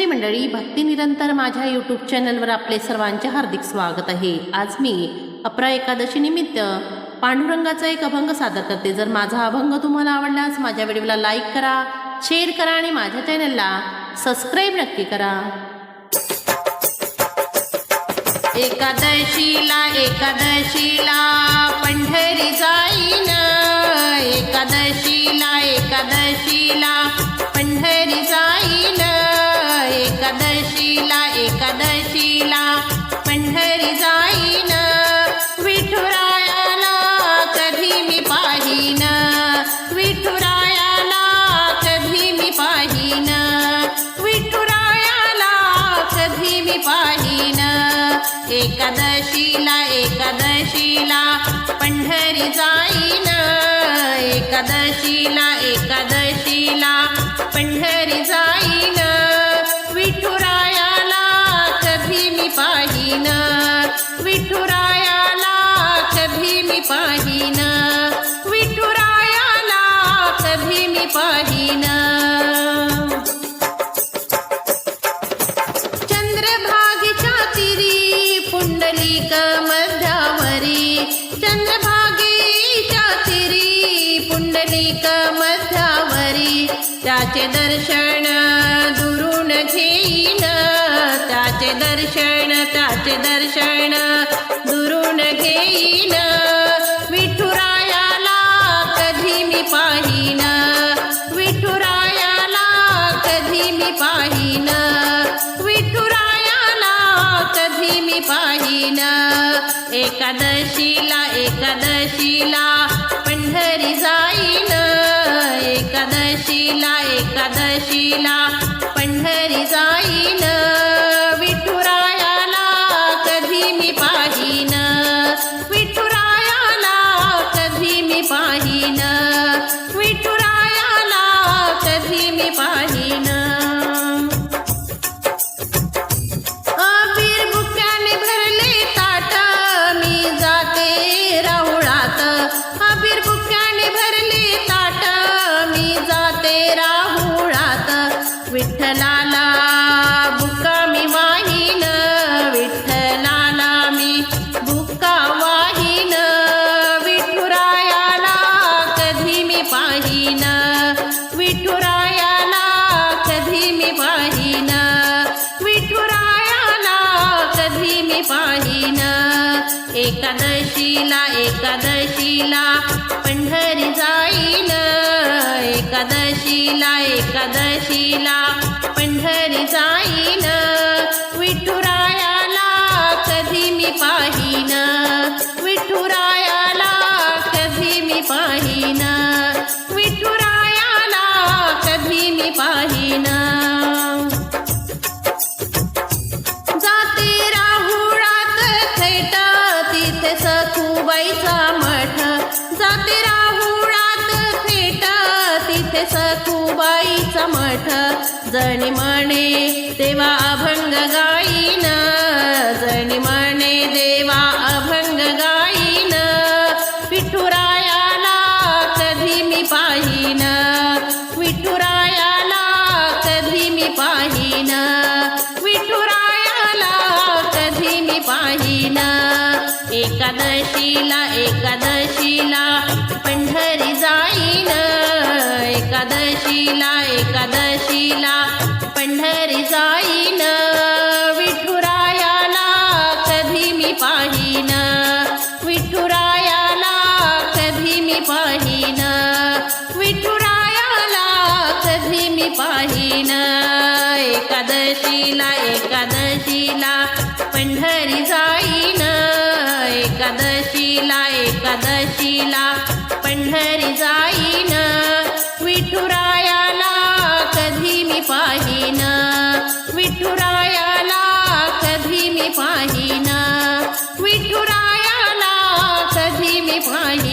शेतकरी मंडळी, भक्ती निरंतर माझ्या यूट्यूब चॅनलवर आपले सर्वांचे हार्दिक स्वागत आहे। आज मी अपरा एकादशी निमित्त पांडुरंगाचा एक अभंग सादर करते। जर माझा अभंग तुम्हाला आवडल्यास माझ्या व्हिडिओला लाईक करा, शेअर करा आणि माझ्या चॅनलला सबस्क्राईब नक्की करा। एकादशीला एकादशीला पंढरी जाईन, एकादशीला एकादशीला पंढरी जाईन, एकादशीला एकादशीला पंढरी जाईन, विठुरायाला कधी मी पाहीन, विठुरायाला कधी मी पाहीन, विठुरायाला कधी मी पाहीन, एकादशीला एकादशीला पंढरी जाईन, एकादशीला एकादशीला पंढरी जाईन, विठुरायाला कधी मी पाहीन, विठुरायाला कधी मी पाहीन, विठुरायाला कधी मी पाहीन। चंद्रभागेच्या तीरी पुंडलिक मध्यावरी, चंद्रभागेच्या तीरी पुंडलिक मध्यावरी, त्याचे दर्शन दुरून घेईन, त्याचे दर्शन दुरून घेईन, विठुरायाला कधी मी पाहीन, विठुरायाला कधी मी पाहीन, विठुरायाला कधी मी पाहीन, एकादशीला एकादशीला पंढरी जाईन, एकादशीला एकादशीला पंढरी जाईन, विठुरायाला कधी मी पाहीन, विठुरायाला कधी मी पाहीन, विठुरायाला कधी मी पाहीन। अबीर बुक्याने भरले ताट मी जाते राहुळात, अबीर बुक्याने भरले ताट मी जाते राहुळात, विठ्ठलाला बुक्का मी वाहीन, विठ्ठलाला मी बुक्का वाहीन, विठुरायाला कधी मी पाहीन, विठुरायाला कधी मी पाहीन, विठुरायाला कधी मी पाहीन, एकादशीला एकादशीला पंढरी जाईन, एकादशीला एकादशीला पंढरी जाईन, विठुरायाला कधी मी पाहीन, विठुरायाला कधी मी पाहीन, विठुरायाला कधी मी पाहीन। जाते राहुळात थेट तिथे सखुबाईचा मठ, जाते राहुळात थेट तिथे सखुबाईचा मठ, जणी म्हणे देवा अभंग गाईन, जणी म्हणे देवा अभंग गाईन, विठुरायाला कधी मी पाहीन, विठुरायाला कधी मी पाहीन, विठुरायाला कधी मी पाहीन, एकादशीला एकादशीला पंढरी जाईन, एकादशीला एकादशीला पंढरी जाईन, विठुरायाला कधी मी पाहीन, विठुरायाला कधी मी पाहीन, विठुरायाला कधी मी पाहीन, एकादशीला एकादशीला पंढरी जाईन, एकादशीला एकादशीला पंढरी जाईन, विठुरायाला कधी मी पाहीन, विठुरायाला कधी मी पाहीन, विठुरायाला कधी मी पाहीन।